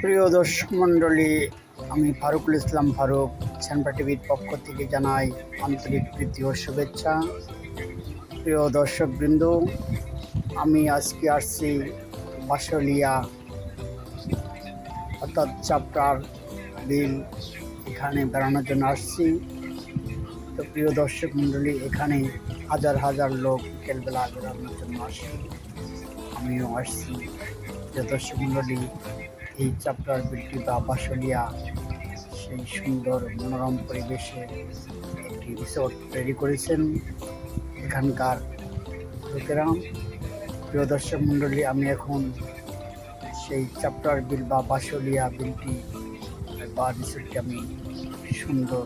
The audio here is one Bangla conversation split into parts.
প্রিয় দর্শক মণ্ডলী, আমি ফারুকুল ইসলাম ফারুক ছানপা টিভির পক্ষ থেকে জানাই আন্তরিক প্রীতি ও শুভেচ্ছা। প্রিয় দর্শকবৃন্দ, আমি আজকে আসছি বাসলিয়া অর্থাৎ চাপড়ার বিল, এখানে বেড়ানোর জন্য আসছি। তো প্রিয় দর্শক মণ্ডলী, এখানে হাজার হাজার লোক বিকেলবেলা বেড়ানোর জন্য আসে, আমিও আসছি। প্রিয় দর্শক মণ্ডলী, এই চাপড়ার বিলটি বা বাসলিয়া সেই সুন্দর মনোরম পরিবেশে একটি রিসোর্ট তৈরি করেছেন এখানকার লোকেরা। প্রিয় দর্শক মণ্ডলী, আমি এখন সেই চাপড়ার বিল বা বাসলিয়া বিলটি বা রিসোর্টটি আমি সুন্দর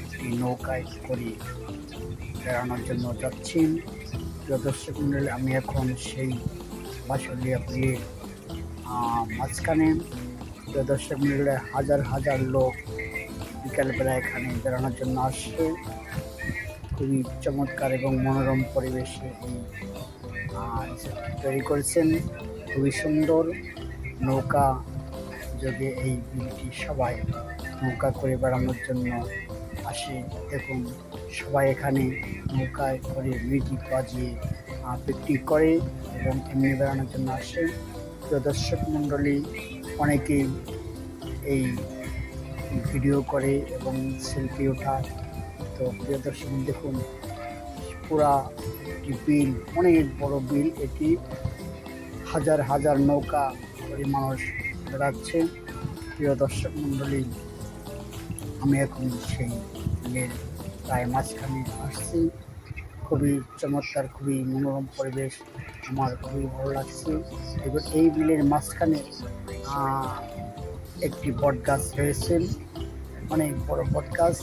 একটি নৌকায় করে বেড়ানোর জন্য যাচ্ছি। প্রিয় দর্শক মণ্ডলী, আমি এখন সেই বাসলিয়া বিলের মাঝখানে। প্রিয় দর্শক মণ্ডলী, হাজার হাজার লোক বিকালবেলা এখানে বেড়ানোর জন্য আসছে। খুবই চমৎকার এবং মনোরম পরিবেশে এই তৈরি করেছেন, খুবই সুন্দর নৌকা যোগে এই বিলটি সবাই নৌকা করে বেড়ানোর জন্য আসে। দেখুন, সবাই এখানে নৌকায় করে মিউজিক বাজিয়ে পিকনিক করে এবং এমনি বেড়ানোর জন্য আসে। প্রিয় দর্শক মণ্ডলী, অনেকেই এই ভিডিও করে এবং সেলফি ওঠায়। তো প্রিয় দর্শক, দেখুন পুরা একটি বিল, অনেক বড় বিল এটি, হাজার হাজার নৌকা করে মানুষ বেড়াচ্ছে। প্রিয় দর্শক মণ্ডলী, আমি এখন সেই বিলের প্রায় মাঝখানে আসছি। খুবই চমৎকার, খুবই মনোরম পরিবেশ, আমার খুবই ভালো লাগছে। এবার এই বিলের মাঝখানে একটি বট গাছ রয়েছে, অনেক বড় বট গাছ।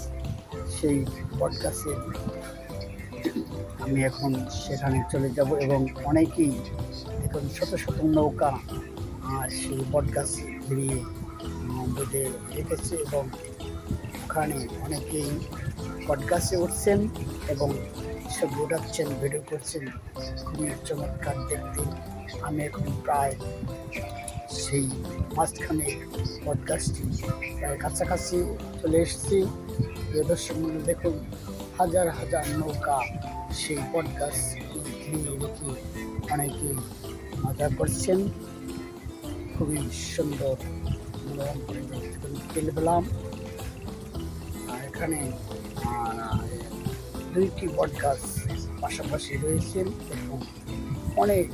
সেই বট গাছের আমি এখন সেখানে চলে যাব এবং অনেকেই এখন শত শত নৌকা সেই বট গাছে ঘিরিয়ে বেঁধে রেখেছে এবং ওখানে অনেকেই বট গাছে উঠছেন এবং সব উঠাচ্ছেন, ভিডিও করছেন, খুবই চমৎকার দেখতে। আমি এখন প্রায় সেই মাঝখানে বট গাছটি প্রায় কাছাকাছি চলে এসেছি। প্রিয় দর্শক মণ্ডলী, দেখুন হাজার হাজার নৌকা সেই বট গাছ ঘিরিয়ে রেখে অনেকে মজা করছেন। খুবই সুন্দর মনোরম পরিবেশ বিকেলবেলা। এখানে দুইটি বট গাছ পাশাপাশি রয়েছেন এবং অনেক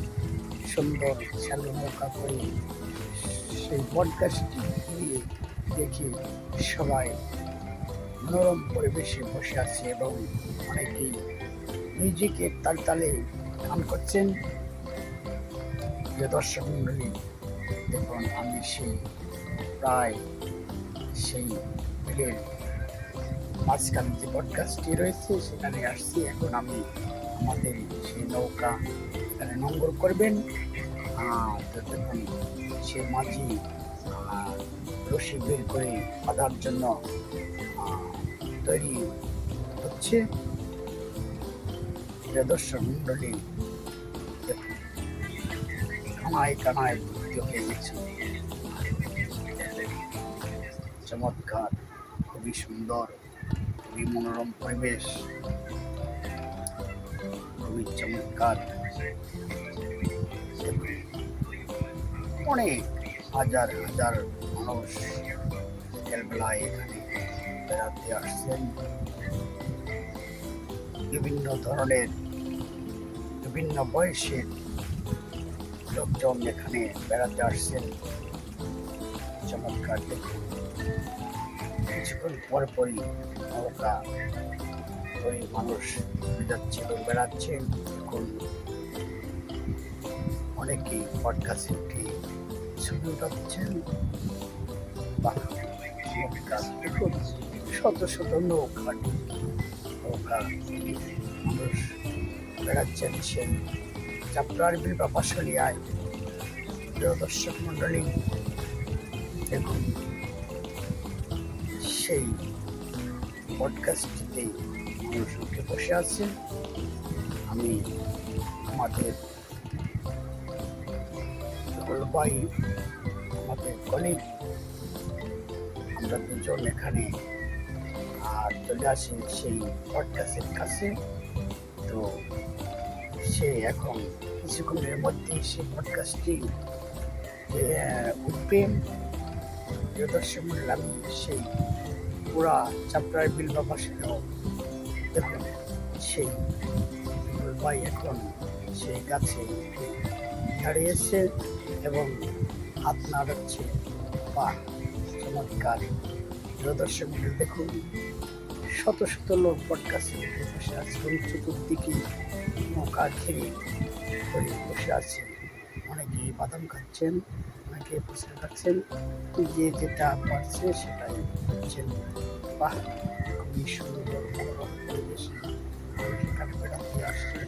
সুন্দর শ্যালো নৌকা করে সেই বট গাছটি ঘুরিয়ে দেখে সবাই মনোরম পরিবেশে বসে আছে এবং অনেকেই মিউজিকের তালে গান করছেন। প্রিয় দর্শক মণ্ডলী, দেখুন আমি সেই প্রায় সেই বিলের মাঝখানে যে বট গাছটি রয়েছে সেখানে আসছি। এখন আমি আমাদের সেই নৌকা এখানে নোঙ্গর করবেন। তো দেখুন সে মাঝি রশি বের করে বাঁধার জন্য তৈরি হচ্ছে। দর্শক মণ্ডলী, দেখুন কানায় কানায় ভর্তি হয়ে গেছে। চমৎকার, খুবই সুন্দর, খুবই মনোরম পরিবেশ, খুবই চমৎকার। অনেক হাজার হাজার মানুষ বিকেলবেলায় এখানে বেড়াতে আসছেন। বিভিন্ন ধরনের, বিভিন্ন বয়সের লোকজন এখানে বেড়াতে আসছেন। চমৎকার, দেখুন কিছুক্ষণ পরপরই নৌকা করে মানুষ যাচ্ছে এবং বেড়াচ্ছেন। এখন অনেকেই বট গাছে উঠে ছবি উঠাচ্ছেন। দেখুন শত শত নৌকা মানুষ বেড়াচ্ছেন সেই চাপড়ার বিল বা বাসলিয়ায়। প্রিয় দর্শক মণ্ডলী, দেখুন সেই বট গাছটিতে মানুষ উঠে বসে আছে। আমি আমাদের জলবায়ু আমাদের কলিগ, আমরা দুজন এখানে চলে আসি সেই পডকাস্টের কাছে। তো সে এখন কিছুক্ষণের মধ্যে সেই পডকাস্টটি উঠবে। প্রিয় দর্শক মণ্ডলী, আমি সেই পুরা চাপড়ার বিল বাবা সেটাও দেখুন, সেই ভাই এখন সেই গাছে দাঁড়িয়েছে এবং হাত নাড়াচ্ছে। বা চমৎকার। প্রিয় দর্শক মণ্ডলী, দেখুন শত শত লোক পডকাস্টে বসে আছে এবং চতুর্দিকে নৌকা ঘিরে করে বসে আছে। অনেকে বাদাম খাচ্ছেন, অনেকে ফুচকা খাচ্ছেন, যে যেটা পারছে সেটাই করছেন। বাহ, খুবই সুন্দর পরিবেশ। সেখানে বেড়াতে আসছে।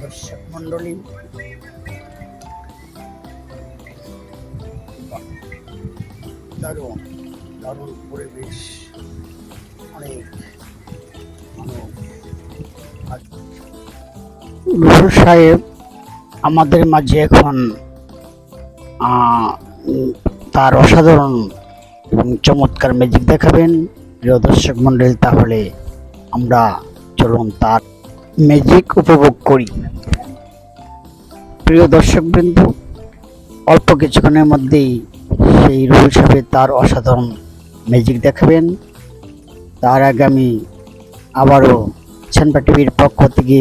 দর্শক মন্ডলী, দারুণ দারুণ পরিবেশ। অনেক রুহুল সাহেব আমাদের মাঝে এখন তার অসাধারণ এবং চমৎকার ম্যাজিক দেখাবেন। প্রিয় দর্শক মণ্ডলী, তাহলে আমরা চলুন তার ম্যাজিক উপভোগ করি। প্রিয় দর্শকবৃন্দ, অল্প কিছুক্ষণের মধ্যেই সেই রুহুল সাহেব তার অসাধারণ ম্যাজিক দেখাবেন। তার আগে আমি আবারও ছানপা টিভির পক্ষ থেকে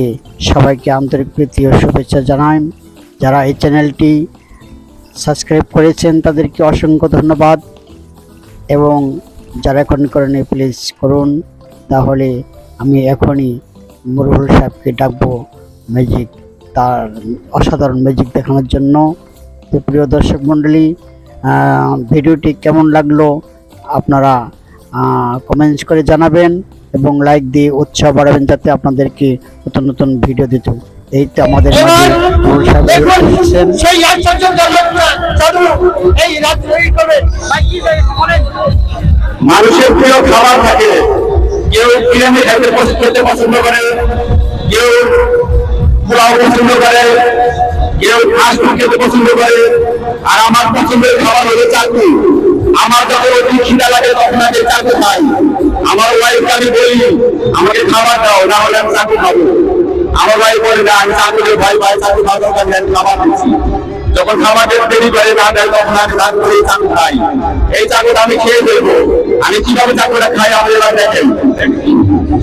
সবাইকে আন্তরিক প্রীতি ও শুভেচ্ছা জানাই। যারা এই চ্যানেলটি সাবস্ক্রাইব করেছেন তাদেরকে অসংখ্য ধন্যবাদ, এবং যারা এখন করেনি প্লিজ করুন। তাহলে আমি এখনই রুহুল সাহেবকে ডাকবো ম্যাজিক, তার অসাধারণ ম্যাজিক দেখানোর জন্য। তো প্রিয় দর্শক মণ্ডলী, ভিডিওটি কেমন লাগলো আপনারা কমেন্টস করে জানাবেন এবং লাইক দিয়ে উৎসাহ বাড়াবেন যাতে আপনাদেরকে নতুন নতুন ভিডিও দিত। এই তো আমাদের মানুষের প্রিয় খাবার থাকে, কেউ বিরিয়ানি খেতে পছন্দ করে, কেউ পোলাও পছন্দ করে, কেউ ফাস্ট ফুড খেতে পছন্দ করে। আর আমার পছন্দের খাবার হলো চাকু। আমার যখন অতি খিদা লাগে তখন আমি চাকু খাই। আমার ওয়াইফকে আমি বলি আমাকে খাবার দাও, না হলে আমি চাকু খাবো। আমার ওয়াইফ বলে না, আমি চাকু দিই, ভাই ভাই চাকু খাওয়া দরকার নেই, আমি খাবার দিচ্ছি। যখন খাবারের দেরি করে না দেয় তখন আমি রাগ করে এই চাকু খাই। এই চাকুটা আমি খেয়ে ফেলবো। আমি কিভাবে চাকুটা খাই আপনি এবার দেখেন।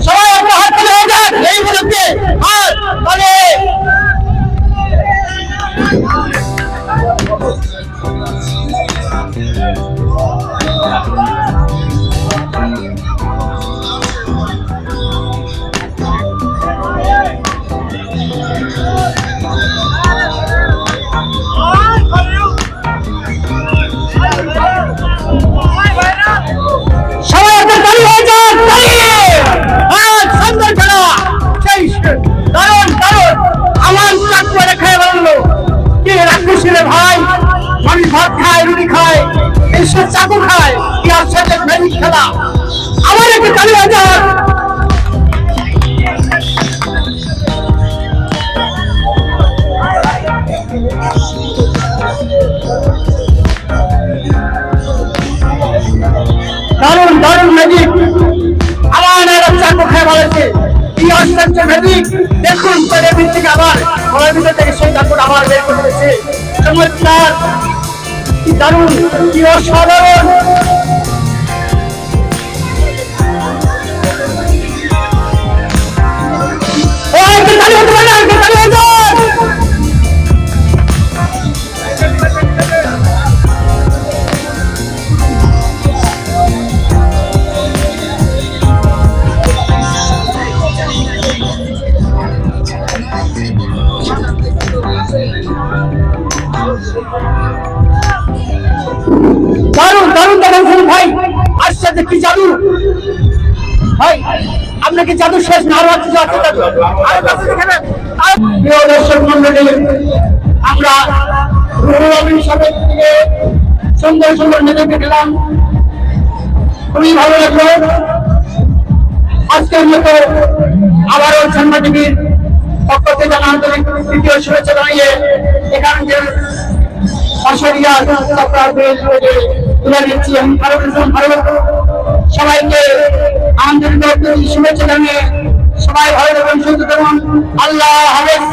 সবাই আপনার হাত তুলে হয়ে যান এই মুহূর্তে। আর মানে চাকু খায় কি আর সাথে ম্যাজিক খেলা। আমার একটা তালি বাজান। দারুণ দারুণ ম্যাজিক। আমার একটা চাকু খায় বলেছে কি আশ্চর্য ম্যাজিক। দেখুন তাদের ভিত্তিক আবার ঘরের ভিতর থেকে সেই চাকুটা আবার বের করে দিয়েছে। চমৎকার, কি দারুণ, কি অসাধারণ। দারুণ দারুণ দেখেন ভাই, আশ্চর্য কি জাদু ভাই। আপনাকে জাদু শেষ না, আরো আছে জাদু। প্রিয় দর্শক মন্ডলী, আমরা রুহুল আমিন সাহেবের থেকে সুন্দর সুন্দর মেজে দেখলাম, খুবই ভালো লাগলো। আজকের মতো আবারও ছানপা টিভির পক্ষ থেকে জানা আন্তরিক তৃতীয় শুভেচ্ছা জানিয়ে এখানকার বাঁশরিয়া চক্রার বেল থেকে তুলে দিচ্ছি। আমি সবাইকে আন্তরিক শুভেচ্ছা জানিয়ে সবাই ভালো থাকুন, সুস্থ থাকুন। আল্লাহ হাফেজ।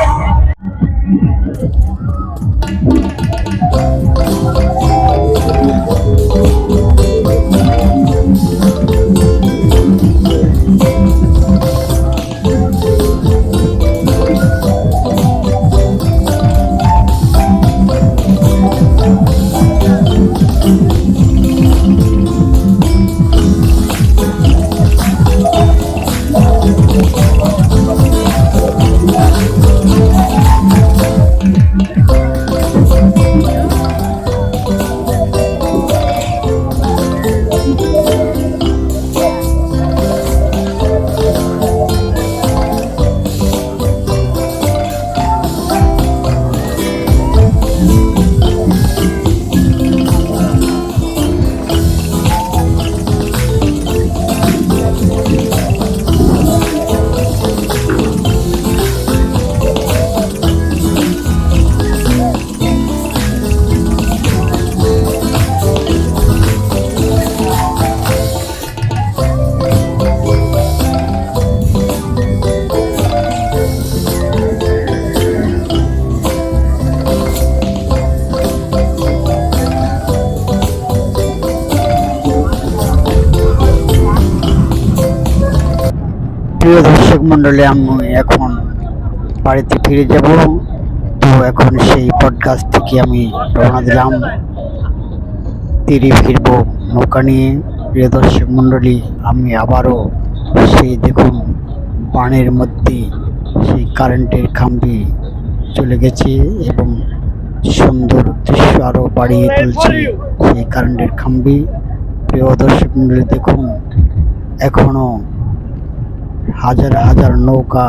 প্রিয় দর্শক মন্ডলী, আমি এখন বাড়িতে ফিরে যাব। তো এখন সেই পডকাস্ট থেকে আমি রওনা দিলাম, তীরে ফিরব নৌকা নিয়ে। প্রিয় দর্শক মন্ডলী, আমি আবারও সেই দেখুন পানির মধ্যে সেই কারেন্টের খাম্বি চলে গেছে এবং সুন্দর দৃশ্য আরও বাড়িয়ে তুলছে সেই কারেন্টের খাম্বি। প্রিয় দর্শক মন্ডলী, দেখুন এখনো হাজার হাজার নৌকা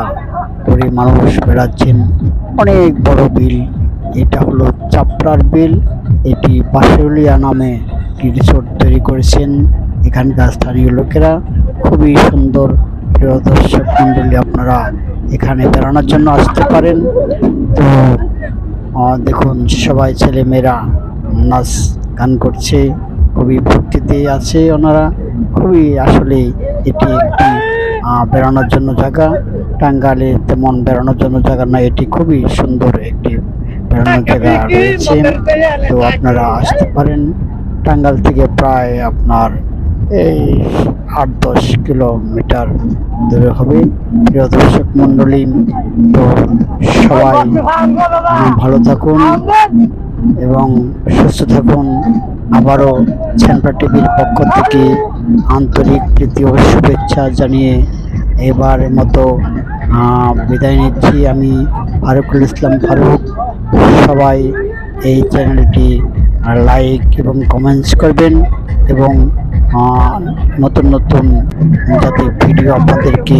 করে মানুষ বেড়াচ্ছেন। অনেক বড় বিল, এটা হলো চাপড়ার বিল। এটি বাঁশরিয়া নামে রিসোর্ট তৈরি করেছেন এখানকার স্থানীয় লোকেরা। খুবই সুন্দর। প্রিয় দর্শক মন্ডলী, আপনারা এখানে বেড়ানোর জন্য আসতে পারেন। তো দেখুন সবাই ছেলেমেয়েরা নাচ গান করছে, খুবই ভক্তিতে আছে ওনারা। খুবই আসলে এটি একটি বেড়ানোর জন্য জায়গা। টাঙ্গাইলে তেমন বেড়ানোর জন্য জায়গা নয়, এটি খুবই সুন্দর একটি বেড়ানোর জায়গা রয়েছে। তো আপনারা আসতে পারেন। টাঙ্গাইল থেকে প্রায় আপনার এই 8-10 কিলোমিটার দূরে হবে। প্রিয় দর্শক মন্ডলী, তো সবাই ভালো থাকুন এবং সুস্থ থাকুন। আবারও চ্যাম্পার টিভির পক্ষ থেকে আন্তরিক প্রীতি ও শুভেচ্ছা জানিয়ে এবারের মতো বিদায় নিচ্ছি। আমি ফারুকুল ইসলাম ফারুক। সবাই এই চ্যানেলটি লাইক এবং কমেন্টস করবেন এবং নতুন নতুন যাতে ভিডিও আপনাদেরকে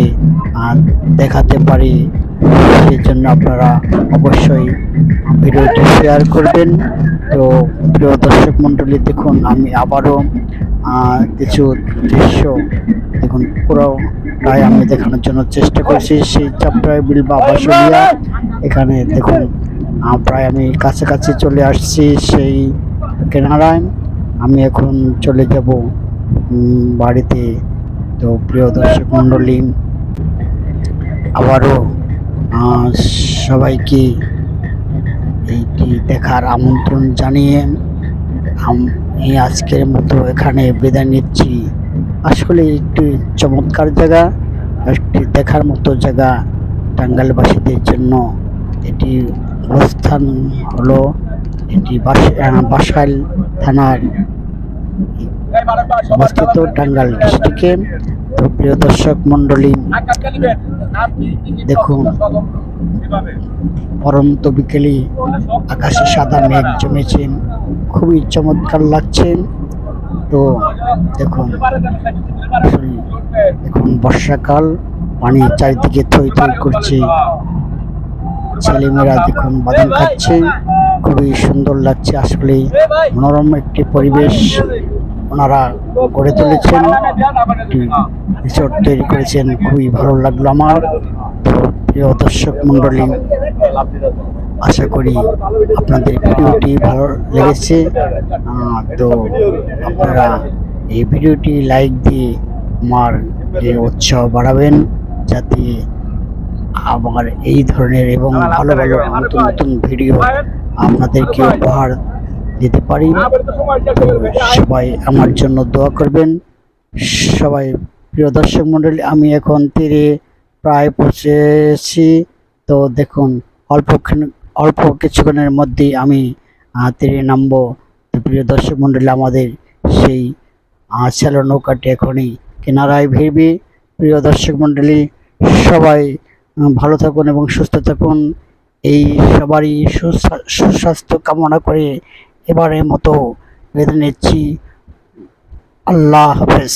দেখাতে পারি সেই জন্য আপনারা অবশ্যই ভিডিওটি শেয়ার করবেন। তো প্রিয় দর্শক মন্ডলী, দেখুন আমি আবারও কিছু দৃশ্য দেখুন পুরোটাই আমি দেখানোর জন্য চেষ্টা করছি। সেই চাপড়ার বিল বা বাঁশরিয়া, এখানে দেখুন প্রায় আমি কাছাকাছি চলে আসছি সেই কিনারায়। আমি এখন চলে যাব বাড়িতে। তো প্রিয় দর্শক মন্ডলী, আবারও সবাইকে এইটি দেখার আমন্ত্রণ জানিয়ে আমি আজকের মতো এখানে বিদায় নিচ্ছি। আসলে একটি চমৎকার জায়গা, একটি দেখার মতো জায়গা টাঙ্গাইলবাসীদের জন্য। এটি অবস্থান হলো এটি বাসাইল থানার অবস্থিত টাঙ্গাইল ডিস্ট্রিক্টে। তো প্রিয় দর্শক মন্ডলী, দেখুন পরন্ত বিকেলে আকাশে সাদা মেঘ জমেছে, খুবই চমৎকার লাগছে। তো দেখুন এখন বর্ষাকাল, পানি চারিদিকে থই থই করছে, ছেলেমেয়েরা দেখুন বাদাম খাচ্ছে, খুবই সুন্দর লাগছে। আসলে মনোরম একটি পরিবেশ ওনারা গড়ে তুলেছেন, একটি রিসোর্ট তৈরি করেছেন, খুবই ভালো লাগলো আমার। তো প্রিয় দর্শক মণ্ডলী, আশা করি আপনাদের ভিডিওটি ভালো লেগেছে। তো আপনারা এই ভিডিওটি লাইক দিয়ে আমার এই উৎসাহ বাড়াবেন, যাতে আমার এই ধরনের এবং ভালো ভালো নতুন নতুন ভিডিও আপনাদেরকে উপহার দিতে পারি। তো সবাই আমার জন্য দোয়া করবেন। সবাই প্রিয় দর্শক মণ্ডলী, আমি এখন তীরে প্রায় পৌঁছেছি। তো দেখুন, অল্প কিছুক্ষণের মধ্যেই আমি তীরে নামবো। তো প্রিয় দর্শক মণ্ডলী, আমাদের সেই স্যালো নৌকাটি এখনই কিনারায় ভিড়বে। প্রিয় দর্শক মণ্ডলী, সবাই ভালো থাকুন এবং সুস্থ থাকুন। এই সবারই সুস্বাস্থ্য কামনা করে এবারের মতো বিদায় নিচ্ছি। আল্লাহ হাফেজ।